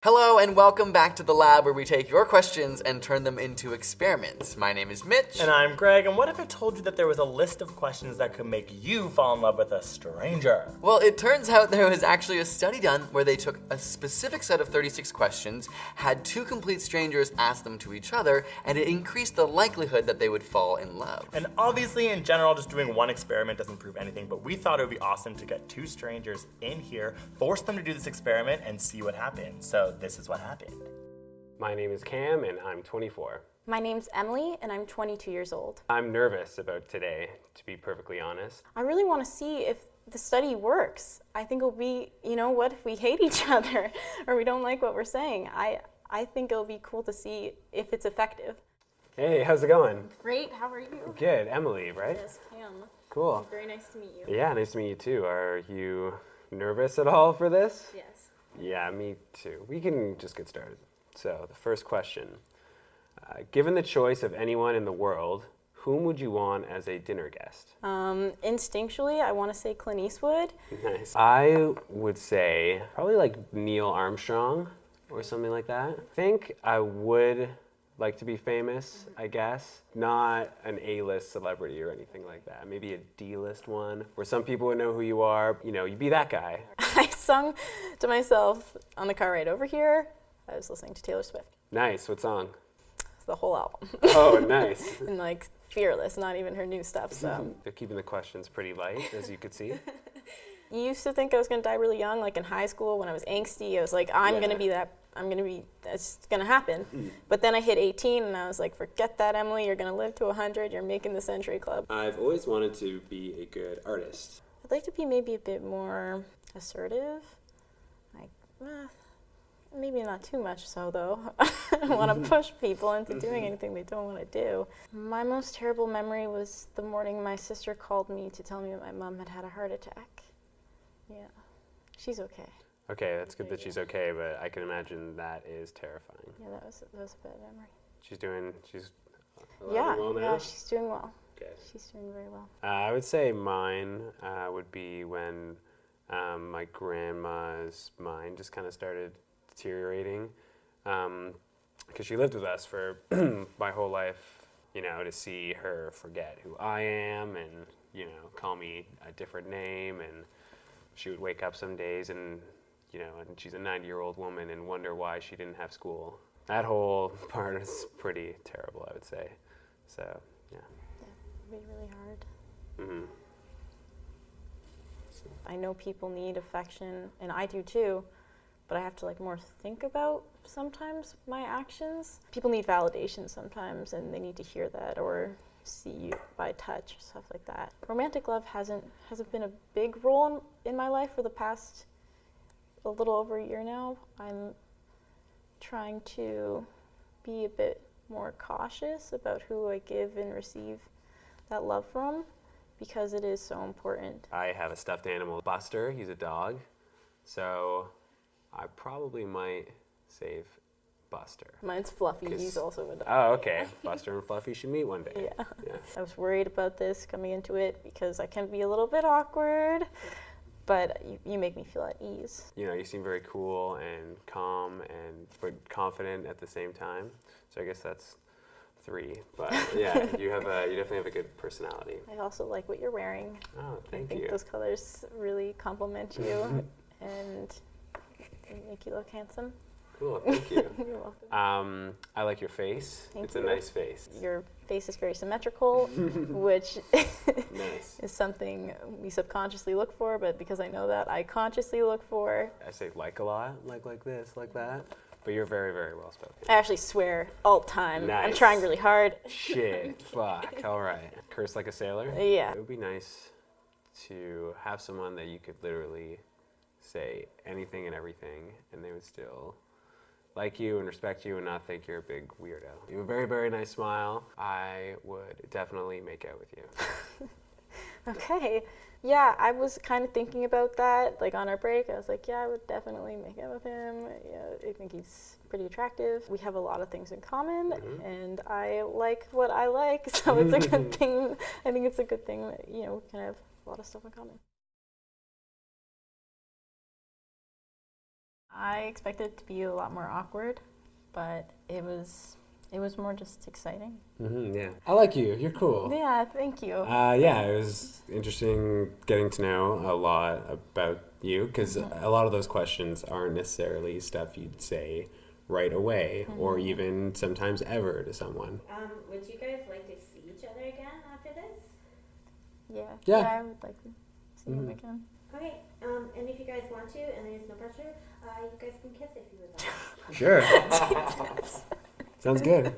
Hello and welcome back to the lab where we take your questions and turn them into experiments. My name is Mitch. And I'm Greg, and what if I told you that there was a list of questions that could make you fall in love with a stranger? Well, it turns out there was actually a study done where they took a specific set of 36 questions, had two complete strangers ask them to each other, and it increased the likelihood that they would fall in love. And obviously, in general, just doing one experiment doesn't prove anything, but we thought it would be awesome to get two strangers in here, force them to do this experiment, and see what happens. So this is what happened. My name is Cam and I'm 24. My name's Emily and I'm 22 years old. I'm nervous about today, to be perfectly honest. I really want to see if the study works. I think it'll be, what if we hate each other or we don't like what we're saying? I think it'll be cool to see if it's effective. Hey, how's it going? Great, how are you? Good, Emily, right? Yes, Cam. Cool. Very nice to meet you. Yeah, nice to meet you too. Are you nervous at all for this? Yes. Yeah, me too. We can just get started. So, the first question. Given the choice of anyone in the world, whom would you want as a dinner guest? Instinctually, I want to say Clint Eastwood. Nice. I would say probably like Neil Armstrong or something like that. I think I would like to be famous, I guess. Not an A-list celebrity or anything like that. Maybe a D-list one where some people would know who you are. You be that guy. I sung to myself on the car ride over here. I was listening to Taylor Swift. Nice. What song? It's the whole album. Oh, nice. And Fearless, not even her new stuff, so. They're keeping the questions pretty light, as you could see. You used to think I was going to die really young, like in high school when I was angsty. I was like, that's going to happen. But then I hit 18 and I was like, forget that, Emily. You're going to live to 100. You're making the Century Club. I've always wanted to be a good artist. I'd like to be maybe a bit more assertive. Maybe not too much so, though. I don't want to push people into doing anything they don't want to do. My most terrible memory was the morning my sister called me to tell me that my mom had a heart attack. Yeah, she's okay. Okay, that's good that she's okay, but I can imagine that is terrifying. Yeah, that was a bad memory. She's alive well now? Yeah, she's doing well. Good. She's doing very well. I would say mine would be when my grandma's mind just kind of started deteriorating, because she lived with us for my whole life, to see her forget who I am and, call me a different name, and she would wake up some days and, and she's a 90-year-old woman and wonder why she didn't have school. That whole part is pretty terrible, I would say. So, yeah. Yeah, it'd be really hard. Mm-hmm. I know people need affection, and I do too, but I have to more think about sometimes my actions. People need validation sometimes, and they need to hear that or see you by touch, stuff like that. Romantic love hasn't been a big role in my life for the past a little over a year now. I'm trying to be a bit more cautious about who I give and receive that love from, because it is so important. I have a stuffed animal, Buster. He's a dog, so I probably might save Buster. Mine's Fluffy. He's also a dog. Oh, okay. Buster and Fluffy should meet one day. Yeah. I was worried about this coming into it because I can be a little bit awkward, but you make me feel at ease. You seem very cool and calm but confident at the same time. So I guess that's 3. But yeah, you definitely have a good personality. I also like what you're wearing. Oh, thank you. I think those colors really complement you and they make you look handsome. Cool, thank you. You're welcome. I like your face. It's a nice face. Your face is very symmetrical, which nice. is something we subconsciously look for, but because I know that, I consciously look for. I say like a lot, like this, like that, but you're very, very well spoken. I actually swear all the time. Nice. I'm trying really hard. Shit, fuck, all right. Curse like a sailor? Yeah. It would be nice to have someone that you could literally say anything and everything, and they would still like you and respect you and not think you're a big weirdo. You have a very, very nice smile. I would definitely make out with you. Okay. Yeah, I was kind of thinking about that, on our break. I was like, yeah, I would definitely make out with him. Yeah, I think he's pretty attractive. We have a lot of things in common, and I like what I like, so it's a good thing. I think it's a good thing that, we can have a lot of stuff in common. I expected it to be a lot more awkward, but it was more just exciting. Yeah. I like you. You're cool. Yeah, thank you. Yeah, it was interesting getting to know a lot about you because a lot of those questions aren't necessarily stuff you'd say right away or even sometimes ever to someone. Would you guys like to see each other again after this? Yeah, I would like to see him again. Okay, and if you guys want to, and there's no pressure, you guys can kiss if you would like. Sure. Sounds good.